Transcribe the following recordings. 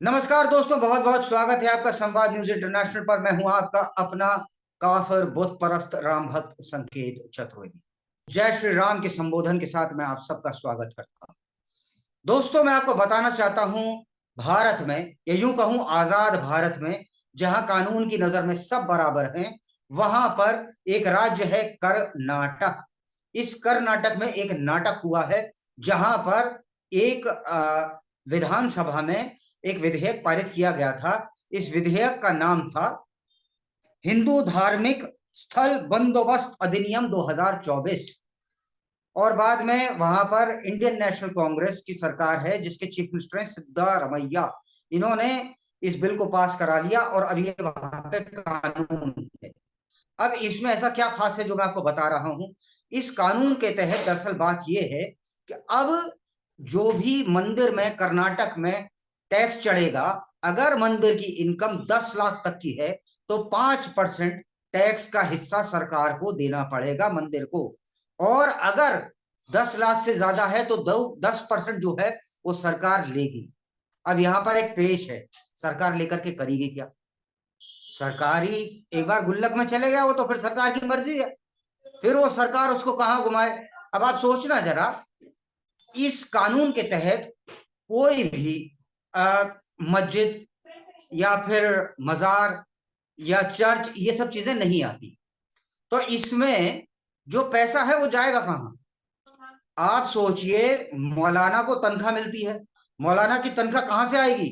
नमस्कार दोस्तों, बहुत बहुत स्वागत है आपका संवाद न्यूज इंटरनेशनल पर। मैं हूं आपका अपना काफिर बुत परस्त राम भक्त संकेत चतुर्वेदी। जय श्री राम के संबोधन के साथ मैं आप सबका स्वागत करता हूं। दोस्तों, मैं आपको बताना चाहता हूं, भारत में या यूं कहूं आजाद भारत में, जहां कानून की नजर में सब बराबर हैं, वहां पर एक राज्य है कर्नाटक। इस कर्नाटक में एक नाटक हुआ है, जहां पर एक विधानसभा में एक विधेयक पारित किया गया था। इस विधेयक का नाम था हिंदू धार्मिक स्थल बंदोबस्त अधिनियम 2024। और बाद में वहां पर इंडियन नेशनल कांग्रेस की सरकार है, जिसके चीफ मिनिस्टर हैं सिद्धारमैया। इन्होंने इस बिल को पास करा लिया और अब ये वहां पे कानून है। अब इसमें ऐसा क्या खास है जो मैं आपको बता रहा हूं। इस कानून के तहत दरअसल बात यह है कि अब जो भी मंदिर में कर्नाटक में टैक्स चढ़ेगा, अगर मंदिर की इनकम 10 लाख तक की है तो 5% टैक्स का हिस्सा सरकार को देना पड़ेगा मंदिर को। और अगर 10 लाख से ज्यादा है तो 10% जो है वो सरकार लेगी। अब यहां पर एक पेच है, सरकार लेकर के करेगी क्या? सरकारी एक बार गुल्लक में चले गया वो तो फिर सरकार की मर्जी है, फिर वो सरकार उसको कहां घुमाए। अब आप सोचना जरा, इस कानून के तहत कोई भी मस्जिद या फिर मजार या चर्च, ये सब चीजें नहीं आती। तो इसमें जो पैसा है वो जाएगा कहां? आप सोचिए, मौलाना को तनख्वाह मिलती है, मौलाना की तनख्वाह कहां से आएगी?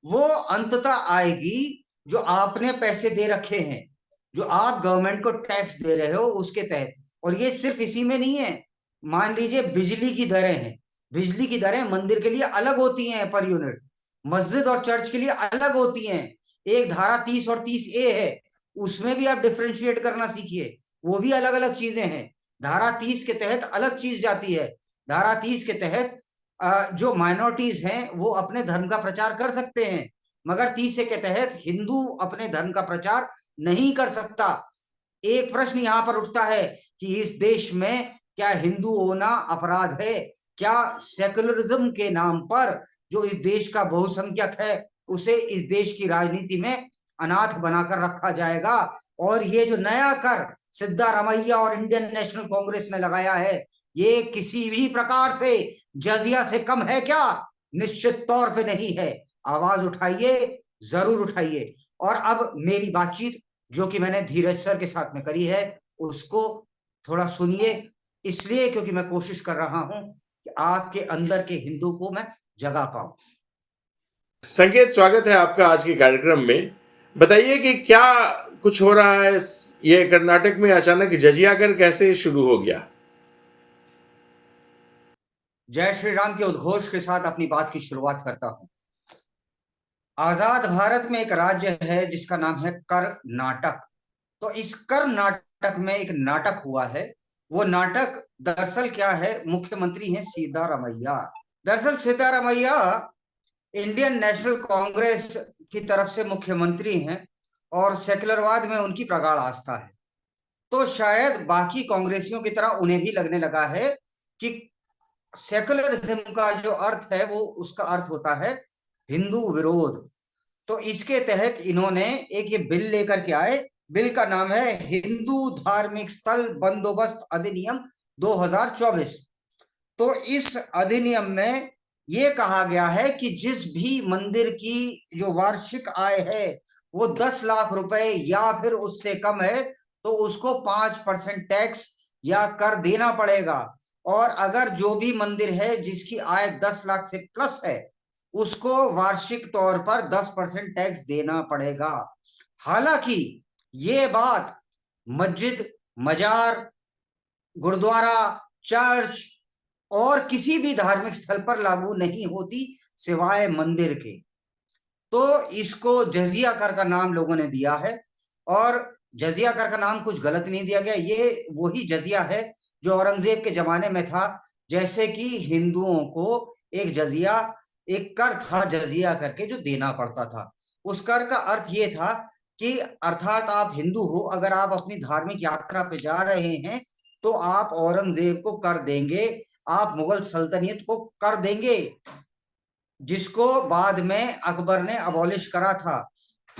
वो अंततः आएगी जो आपने पैसे दे रखे हैं, जो आप गवर्नमेंट को टैक्स दे रहे हो उसके तहत। और ये सिर्फ इसी में नहीं है। मान लीजिए बिजली की दरें हैं, बिजली की दरें मंदिर के लिए अलग होती हैं पर यूनिट, मस्जिद और चर्च के लिए अलग होती हैं। एक धारा 30 और 30A है, उसमें भी आप डिफ्रेंशिएट करना सीखिए, वो भी अलग अलग चीजें हैं। धारा 30 के तहत अलग चीज जाती है। धारा 30 के तहत जो माइनॉरिटीज हैं वो अपने धर्म का प्रचार कर सकते हैं, मगर 30 के तहत हिंदू अपने धर्म का प्रचार नहीं कर सकता। एक प्रश्न यहां पर उठता है कि इस देश में क्या हिंदू होना अपराध है? क्या सेकुलरिज्म के नाम पर जो इस देश का बहुसंख्यक है उसे इस देश की राजनीति में अनाथ बनाकर रखा जाएगा? और ये जो नया कर सिद्धारमैया और इंडियन नेशनल कांग्रेस ने लगाया है, ये किसी भी प्रकार से जजिया से कम है क्या? निश्चित तौर पे नहीं है। आवाज उठाइए, जरूर उठाइए। और अब मेरी बातचीत जो कि मैंने धीरज सर के साथ में करी है, उसको थोड़ा सुनिए, इसलिए क्योंकि मैं कोशिश कर रहा हूं कि आपके अंदर के हिंदू को मैं जगा पाऊं। संकेत, स्वागत है आपका आज के कार्यक्रम में। बताइए कि क्या कुछ हो रहा है ये कर्नाटक में, अचानक जजिया कर कैसे शुरू हो गया? जय श्री राम के उद्घोष के साथ अपनी बात की शुरुआत करता हूं। आजाद भारत में एक राज्य है जिसका नाम है कर्नाटक। तो इस कर्नाटक में एक नाटक हुआ है। वो नाटक दरअसल क्या है, मुख्यमंत्री हैं सिद्धारमैया। दरअसल सिद्धारमैया इंडियन नेशनल कांग्रेस की तरफ से मुख्यमंत्री हैं और सेकुलरवाद में उनकी प्रगाढ़ आस्था है। तो शायद बाकी कांग्रेसियों की तरह उन्हें भी लगने लगा है कि सेकुलरिज्म का जो अर्थ है वो उसका अर्थ होता है हिंदू विरोध। तो इसके तहत इन्होंने एक ये बिल लेकर के आए। बिल का नाम है हिंदू धार्मिक स्थल बंदोबस्त अधिनियम 2024। तो इस अधिनियम में ये कहा गया है कि जिस भी मंदिर की जो वार्षिक आय है वो 10 लाख रुपए या फिर उससे कम है तो उसको 5% टैक्स या कर देना पड़ेगा। और अगर जो भी मंदिर है जिसकी आय 10 लाख से प्लस है उसको वार्षिक तौर पर 10% टैक्स देना पड़ेगा। हालांकि ये बात मस्जिद, मजार, गुरुद्वारा, चर्च और किसी भी धार्मिक स्थल पर लागू नहीं होती सिवाय मंदिर के। तो इसको जजिया कर का नाम लोगों ने दिया है। और जजिया कर का नाम कुछ गलत नहीं दिया गया, ये वही जजिया है जो औरंगजेब के जमाने में था। जैसे कि हिंदुओं को एक जजिया, एक कर था जजिया करके जो देना पड़ता था। उस कर का अर्थ ये था कि अर्थात आप हिंदू हो, अगर आप अपनी धार्मिक यात्रा पे जा रहे हैं तो आप औरंगजेब को कर देंगे, आप मुगल सल्तनत को कर देंगे। जिसको बाद में अकबर ने अबॉलिश करा था,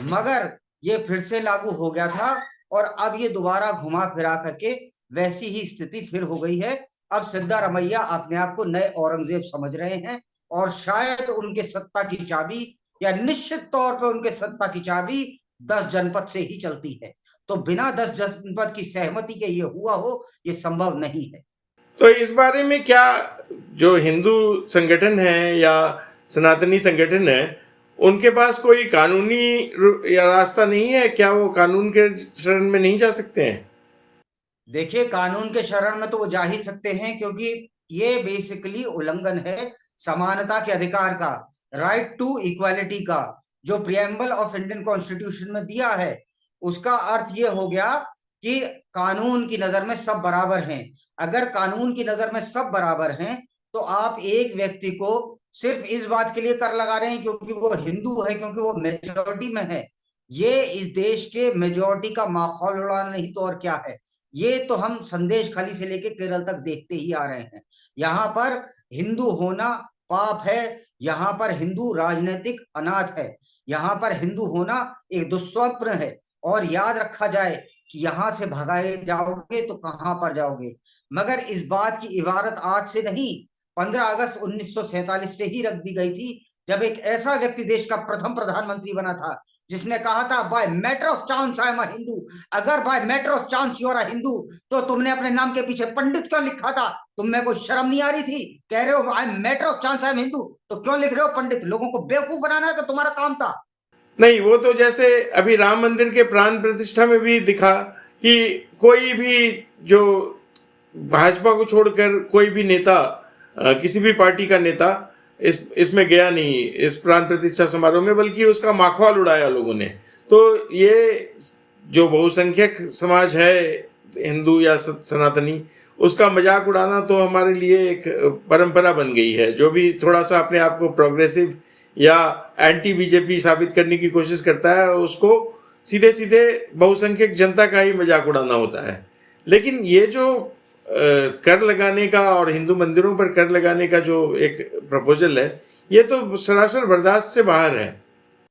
मगर ये फिर से लागू हो गया था और अब ये दोबारा घुमा फिरा करके वैसी ही स्थिति फिर हो गई है। अब सिद्धारमैया अपने आप को नए औरंगजेब समझ रहे हैं और शायद उनके सत्ता की चाबी, या निश्चित तौर पे उनके सत्ता की चाबी 10 जनपद से ही चलती है। तो बिना 10 जनपद की सहमति के ये हुआ हो, ये संभव नहीं है। तो इस बारे में क्या जो हिंदू संगठन है या सनातनी संगठन है, उनके पास कोई कानूनी या रास्ता नहीं है? क्या वो कानून के शरण में नहीं जा सकते हैं? देखिए, कानून के शरण में तो वो जा ही सकते हैं, क्योंकि ये बेसिकली उल्लंघन है समानता के अधिकार का, राइट टू इक्वालिटी का, जो प्रियम्बल ऑफ इंडियन कॉन्स्टिट्यूशन में दिया है। उसका अर्थ ये हो गया कि कानून की नजर में सब बराबर हैं। अगर कानून की नजर में सब बराबर हैं, तो आप एक व्यक्ति को सिर्फ इस बात के लिए कर लगा रहे हैं क्योंकि वो हिंदू है, क्योंकि वो मेजोरिटी में है। ये इस देश के मेजोरिटी का माहौल उड़ाना नहीं तो और क्या है। ये तो हम संदेश खाली से लेके केरल तक देखते ही आ रहे हैं। यहाँ पर हिंदू होना पाप है, यहाँ पर हिंदू राजनीतिक अनाथ है, यहाँ पर हिंदू होना एक दुस्वप्न है। और याद रखा जाए कि यहां से भगाए जाओगे तो कहां पर जाओगे। मगर इस बात की इबारत आज से नहीं, 15 अगस्त 1947 से ही रख दी गई थी, जब एक ऐसा व्यक्ति देश का प्रथम प्रधानमंत्री बना था जिसने कहा था, by matter of chance I am a Hindu. अगर by matter of chance you are a Hindu, तो तुमने अपने नाम के पीछे पंडित क्यों लिखा था? तुम्हें कोई शर्म नहीं आ रही थी? कह रहे हो I am matter of chance I M Hindu, तो क्यों लिख रहे हो पंडित? लोगों को बेवकूफ बनाना का तुम्हारा काम था। नहीं, वो तो जैसे अभी राम मंदिर के प्राण प्रतिष्ठा में भी दिखा कि कोई भी जो भाजपा को छोड़कर कोई भी नेता, किसी भी पार्टी का नेता इसमें गया नहीं, इस प्राण प्रतिष्ठा समारोह में, बल्कि उसका माखौल उड़ाया लोगों ने। तो ये जो बहुसंख्यक समाज है हिंदू या सनातनी, उसका मजाक उड़ाना तो हमारे लिए एक परंपरा बन गई है। जो भी थोड़ा सा अपने आप को प्रोग्रेसिव या एंटी बीजेपी साबित करने की कोशिश करता है, उसको सीधे सीधे बहुसंख्यक जनता का ही मजाक उड़ाना होता है। लेकिन ये जो कर लगाने का और हिंदू मंदिरों पर कर लगाने का जो एक प्रपोजल है, ये तो सरासर बर्दाश्त से बाहर है।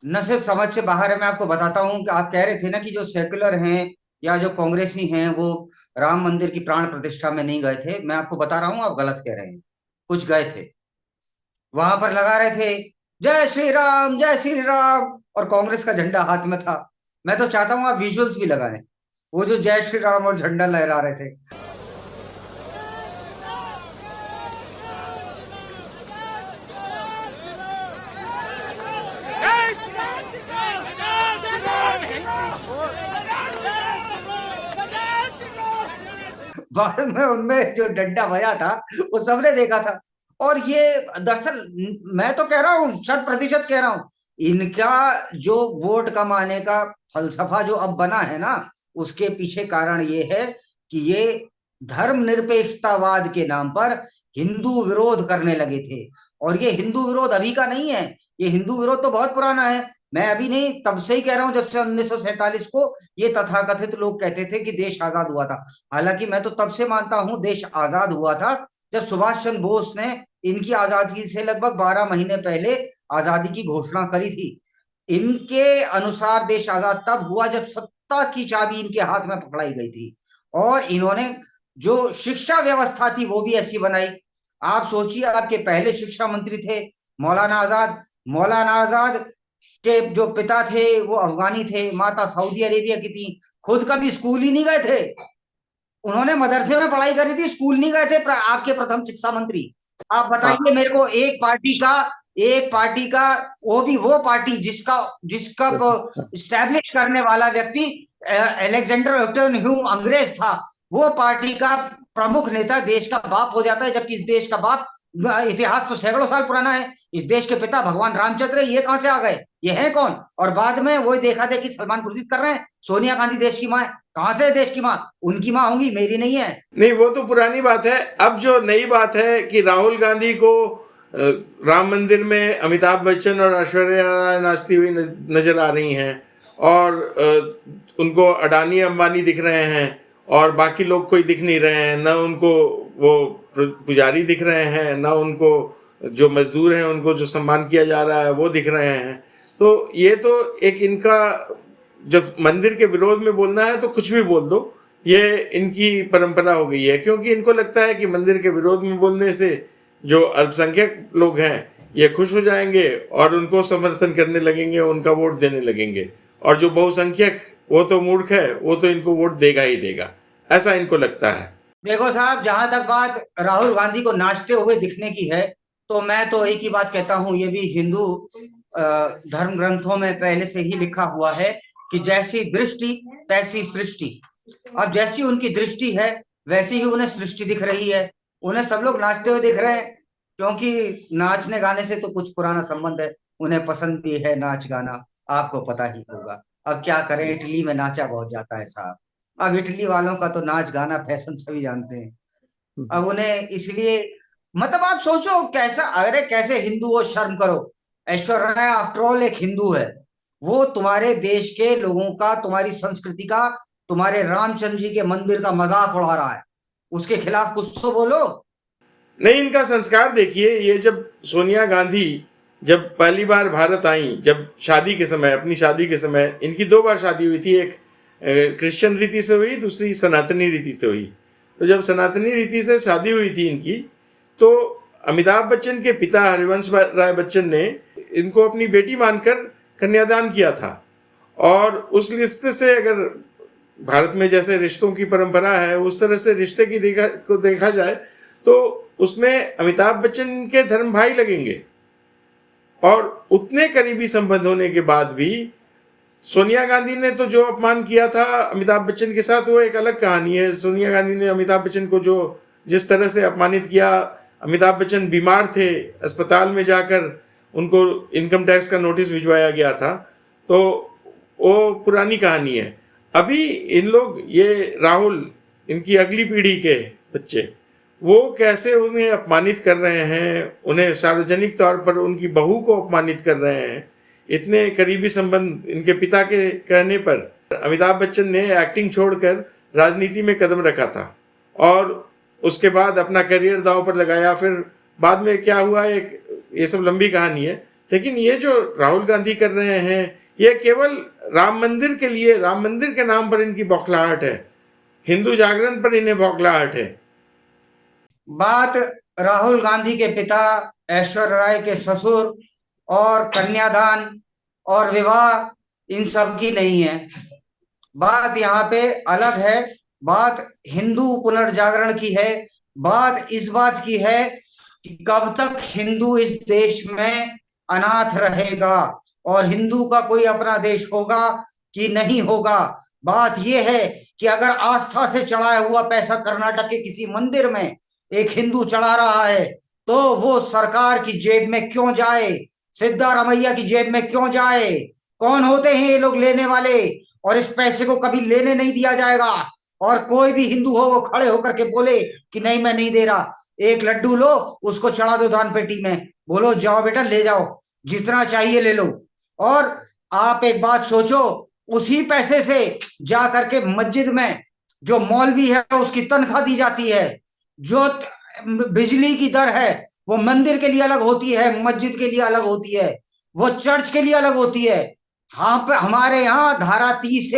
न सिर्फ समझ से बाहर है, मैं आपको बताता हूं कि आप कह रहे थे ना कि जो सेकुलर हैं या जो कांग्रेसी हैं वो राम मंदिर की प्राण प्रतिष्ठा में नहीं गए थे। मैं आपको बता रहा हूं, आप गलत कह रहे हैं। कुछ गए थे, वहां पर लगा रहे थे जय श्री राम जय श्री राम, और कांग्रेस का झंडा हाथ में था। मैं तो चाहता हूं आप विजुअल्स भी लगाएं, वो जो जय श्री राम और झंडा लहरा रहे थे। बाद में उनमें जो डंडा बजा था वो सबने देखा था। और ये दरअसल, मैं तो कह रहा हूँ, 100% कह रहा हूँ, इनका जो वोट कमाने का फलसफा जो अब बना है ना, उसके पीछे कारण ये है कि ये धर्मनिरपेक्षतावाद के नाम पर हिंदू विरोध करने लगे थे। और ये हिंदू विरोध अभी का नहीं है, ये हिंदू विरोध तो बहुत पुराना है। मैं अभी नहीं, तब से ही कह रहा हूं, जब से 1947 को ये तथाकथित लोग कहते थे कि देश आजाद हुआ था। हालांकि मैं तो तब से मानता हूं देश आजाद हुआ था जब सुभाष चंद्र बोस ने इनकी आजादी से लगभग 12 महीने पहले आजादी की घोषणा करी थी। इनके अनुसार देश आजाद तब हुआ जब सत्ता की चाबी इनके हाथ में पकड़ाई गई थी। और इन्होंने जो शिक्षा व्यवस्था थी वो भी ऐसी बनाई। आप सोचिए, आपके पहले शिक्षा मंत्री थे मौलाना आजाद। मौलाना आजाद के जो पिता थे वो अफगानी थे, माता सऊदी अरेबिया की थी, खुद कभी स्कूल ही नहीं गए थे। उन्होंने मदरसे में पढ़ाई करी थी, स्कूल नहीं गए थे। आपके प्रथम शिक्षा मंत्री। आप बताइए मेरे को, एक पार्टी का वो भी वो पार्टी जिसका जिसका स्टैब्लिश करने वाला व्यक्ति अलेक्जेंडर हैम्पटन ह्यूम अंग्रेज था, वो पार्टी का प्रमुख नेता देश का बाप हो जाता है, जबकि इस देश का बाप, इतिहास तो सैकड़ों साल पुराना है, इस देश के पिता भगवान रामचंद्र, ये कहां से आ गए? ये है कौन? और बाद में वही देखा देखी सलमान खुर्शीद कर रहे हैं, सोनिया गांधी देश की माँ है। कहां से है देश की माँ? उनकी माँ होंगी, मेरी नहीं है। नहीं, वो तो पुरानी बात है। अब जो नई बात है कि राहुल गांधी को राम मंदिर में अमिताभ बच्चन और ऐश्वर्या राय नाचती हुई नजर आ रही हैं, और उनको अडानी अंबानी दिख रहे हैं और बाकी लोग कोई दिख नहीं रहे हैं। न उनको वो पुजारी दिख रहे हैं, न उनको जो मजदूर हैं उनको जो सम्मान किया जा रहा है वो दिख रहे हैं। तो ये तो एक इनका, जब मंदिर के विरोध में बोलना है तो कुछ भी बोल दो, ये इनकी परंपरा हो गई है, क्योंकि इनको लगता है कि मंदिर के विरोध में बोलने से जो अल्पसंख्यक लोग हैं ये खुश हो जाएंगे और उनको समर्थन करने लगेंगे, उनका वोट देने लगेंगे, और जो बहुसंख्यक वो तो मूर्ख है, वो तो इनको वोट देगा ही देगा, ऐसा इनको लगता है। देखो साहब, जहां तक बात राहुल गांधी को नाचते हुए दिखने की है, तो मैं तो एक ही बात कहता हूं, ये भी हिंदू धर्म ग्रंथों में पहले से ही लिखा हुआ है कि जैसी दृष्टि तैसी सृष्टि। अब जैसी उनकी दृष्टि है वैसी ही उन्हें सृष्टि दिख रही है। उन्हें सब लोग नाचते हुए दिख रहे हैं, क्योंकि नाचने गाने से तो कुछ पुराना संबंध है, उन्हें पसंद भी है नाच गाना, आपको पता ही होगा। अब क्या करें, इटली में नाचा बहुत जाता है साहब। अब इटली वालों का तो नाच गाना फैशन सभी जानते हैं। अब उन्हें इसलिए, मतलब आप सोचो कैसा, अरे कैसे हिंदू हो, शर्म करो। ऐश्वर्या राय आफ्टर ऑल एक हिंदू है, वो तुम्हारे देश के लोगों का, तुम्हारी संस्कृति का, तुम्हारे रामचंद्र जी के मंदिर का मजाक उड़ा रहा है, उसके खिलाफ कुछ तो बोलो। नहीं, इनका संस्कार देखिए, ये जब सोनिया गांधी जब पहली बार भारत आई, जब शादी के समय, अपनी शादी के समय, इनकी 2 बार शादी हुई थी, एक क्रिश्चियन रीति से हुई, दूसरी सनातनी रीति से हुई। तो जब सनातनी रीति से शादी हुई थी इनकी, तो अमिताभ बच्चन के पिता हरिवंश राय बच्चन ने इनको अपनी बेटी मानकर कन्यादान किया था। और उस रिश्ते से, अगर भारत में जैसे रिश्तों की परंपरा है उस तरह से रिश्ते की देखा जाए तो उसमें अमिताभ बच्चन के धर्म भाई लगेंगे। और उतने करीबी संबंध होने के बाद भी सोनिया गांधी ने तो जो अपमान किया था अमिताभ बच्चन के साथ, वो एक अलग कहानी है। सोनिया गांधी ने अमिताभ बच्चन को जो जिस तरह से अपमानित किया, अमिताभ बच्चन बीमार थे, अस्पताल में जाकर उनको इनकम टैक्स का नोटिस भिजवाया गया था, तो वो पुरानी कहानी है। अभी इन लोग, ये राहुल, इनकी अगली पीढ़ी के बच्चे, वो कैसे उन्हें अपमानित कर रहे हैं, उन्हें सार्वजनिक तौर पर उनकी बहू को अपमानित कर रहे हैं। इतने करीबी संबंध इनके पिता के कहने पर अमिताभ बच्चन ने एक्टिंग छोड़कर राजनीति में कदम रखा था और उसके बाद अपना करियर दांव पर लगाया। फिर बाद में क्या हुआ, एक ये सब लंबी कहानी है। लेकिन ये जो राहुल गांधी कर रहे हैं, ये केवल राम मंदिर के लिए, राम मंदिर के नाम पर इनकी बौखलाहट है, हिंदू जागरण पर इन्हें बौखलाहट है। बात राहुल गांधी के पिता, ऐश्वर्या राय के ससुर और कन्यादान और विवाह, इन सब की नहीं है। बात यहाँ पे अलग है, बात हिंदू पुनर्जागरण की है। बात इस बात की है कि कब तक हिंदू इस देश में अनाथ रहेगा और हिंदू का कोई अपना देश होगा कि नहीं होगा। बात यह है कि अगर आस्था से चढ़ाया हुआ पैसा कर्नाटक के किसी मंदिर में एक हिंदू चढ़ा रहा है, तो वो सरकार की जेब में क्यों जाए, सिद्धारमैया की जेब में क्यों जाए? कौन होते हैं ये लोग लेने वाले? और इस पैसे को कभी लेने नहीं दिया जाएगा। और कोई भी हिंदू हो वो खड़े होकर के बोले कि नहीं मैं नहीं दे रहा, एक लड्डू लो, उसको चढ़ा दो दान पेटी में, बोलो जाओ बेटा ले जाओ, जितना चाहिए ले लो। और आप एक बात सोचो, उसी पैसे से जा करके मस्जिद में जो मौलवी है उसकी तनख्वाह दी जाती है, जो बिजली की दर है वो मंदिर के लिए अलग होती है, मस्जिद के लिए अलग होती है, वो चर्च के लिए अलग होती है। हाँ, पे हमारे यहाँ धारा 30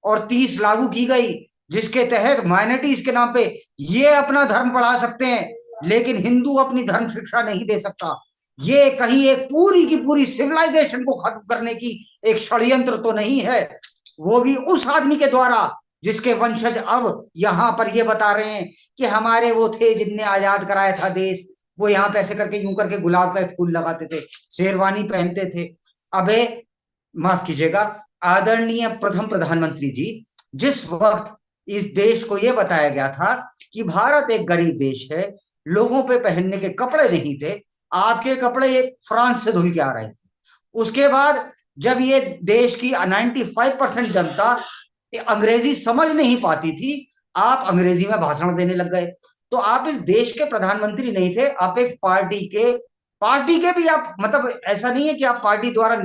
और 30 लागू की गई, जिसके तहत माइनॉरिटीज के नाम पे ये अपना धर्म पढ़ा सकते हैं, लेकिन हिंदू अपनी धर्म शिक्षा नहीं दे सकता। ये कहीं एक पूरी की पूरी सिविलाइजेशन को खत्म करने की एक षड्यंत्र तो नहीं है, वो भी उस आदमी के द्वारा जिसके वंशज अब यहाँ पर ये बता रहे हैं कि हमारे वो थे जिनने आजाद कराया था देश, वो यहाँ पे ऐसे करके यूं करके गुलाब का फूल लगाते थे, शेरवानी पहनते थे। अबे माफ कीजिएगा आदरणीय प्रथम प्रधानमंत्री जी, जिस वक्त इस देश को यह बताया गया था कि भारत एक गरीब देश है, लोगों पे पहनने के कपड़े नहीं थे, आपके कपड़े एक फ्रांस से धुल के आ रहे थे। उसके बाद जब ये देश की 95% जनता अंग्रेजी समझ नहीं पाती थी, आप अंग्रेजी में भाषण देने लग गए। तो आप इस देश के प्रधानमंत्री नहीं थे, आप एक पार्टी के भी आप, मतलब ऐसा नहीं है कि आप पार्टी द्वारा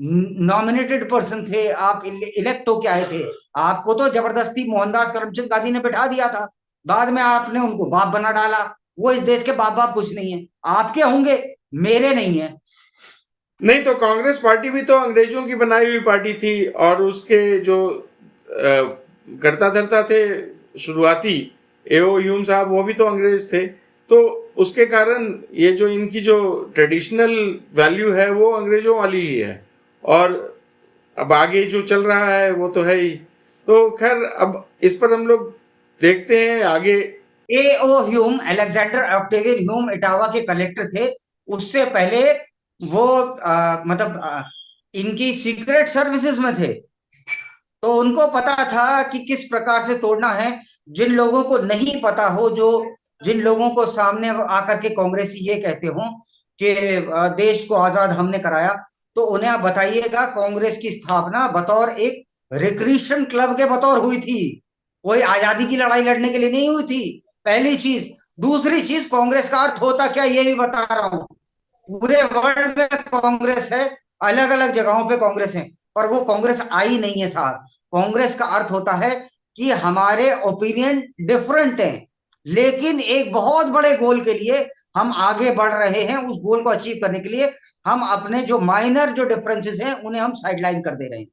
नॉमिनेटेड पर्सन थे, आप इलेक्ट होके आए थे। आपको तो जबरदस्ती मोहनदास करमचंद गांधी ने बैठा दिया था, बाद में आपने उनको बाप बना डाला, वो इस देश के बाप बाप कुछ नहीं है, आपके होंगे, मेरे नहीं है। नहीं तो कांग्रेस पार्टी भी तो अंग्रेजों की बनाई हुई पार्टी थी, और उसके जो कर्ता धर्ता थे शुरुआती, एओ ह्यूम साहब, वो भी तो अंग्रेज थे। तो उसके कारण ये जो इनकी जो ट्रेडिशनल वैल्यू है वो अंग्रेजों वाली ही है, और अब आगे जो चल रहा है वो तो है ही। तो खैर अब इस पर हम लोग देखते हैं आगे। AO Hume, Alexander Octavian Hume Etawah के कलेक्टर थे। उससे पहले वो इनकी सीक्रेट सर्विसेज में थे, तो उनको पता था कि किस प्रकार से तोड़ना है। जिन लोगों को नहीं पता हो, जिन लोगों को सामने आकर के कांग्रेसी ये कहते हो कि देश को आजाद हमने कराया, तो उन्हें आप बताइएगा कांग्रेस की स्थापना बतौर एक रिक्रिएशन क्लब के बतौर हुई थी, कोई आजादी की लड़ाई लड़ने के लिए नहीं हुई थी, पहली चीज। दूसरी चीज, कांग्रेस का अर्थ होता क्या ये भी बता रहा हूं। पूरे वर्ल्ड में कांग्रेस है, अलग अलग जगहों पे कांग्रेस है, पर वो कांग्रेस आई नहीं है साहब। कांग्रेस का अर्थ होता है कि हमारे ओपिनियन डिफरेंट हैं, लेकिन एक बहुत बड़े गोल के लिए हम आगे बढ़ रहे हैं। उस गोल को अचीव करने के लिए हम अपने जो माइनर जो डिफरेंसेस हैं उन्हें हम साइडलाइन कर दे रहे हैं।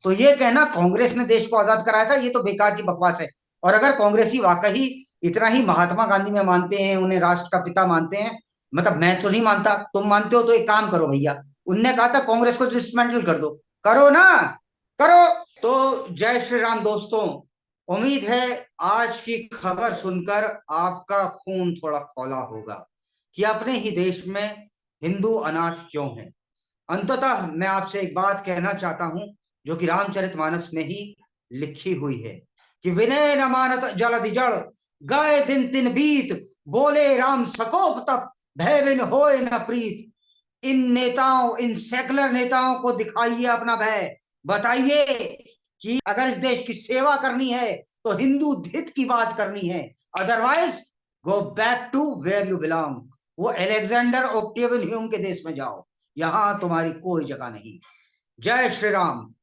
तो ये कहना कांग्रेस ने देश को आजाद कराया था, ये तो बेकार की बकवास है। और अगर कांग्रेसी वाकई इतना ही महात्मा गांधी में मानते हैं, उन्हें राष्ट्र का पिता मानते हैं, मैं तो नहीं मानता, तुम मानते हो तो एक काम करो भैया, उनने कहा था कांग्रेस को डिसमेंटल कर दो, करो ना, करो। तो जय श्री राम दोस्तों, उम्मीद है आज की खबर सुनकर आपका खून थोड़ा खौला होगा कि अपने ही देश में हिंदू अनाथ क्यों हैं। अंततः मैं आपसे एक बात कहना चाहता हूं जो कि रामचरितमानस में ही लिखी हुई है कि विनय न मानत जलधि जड़, गए दिन तिन बीत, बोले राम सकोप तप, भय बिन होए न प्रीत। इन नेताओं, इन सेकुलर नेताओं को दिखाइए अपना भय, बताइए कि अगर इस देश की सेवा करनी है तो हिंदू हित की बात करनी है, otherwise go back to where you belong. वो अलेक्जेंडर ऑक्टेवियन ह्यूम के देश में जाओ, यहां तुम्हारी कोई जगह नहीं। जय श्री राम।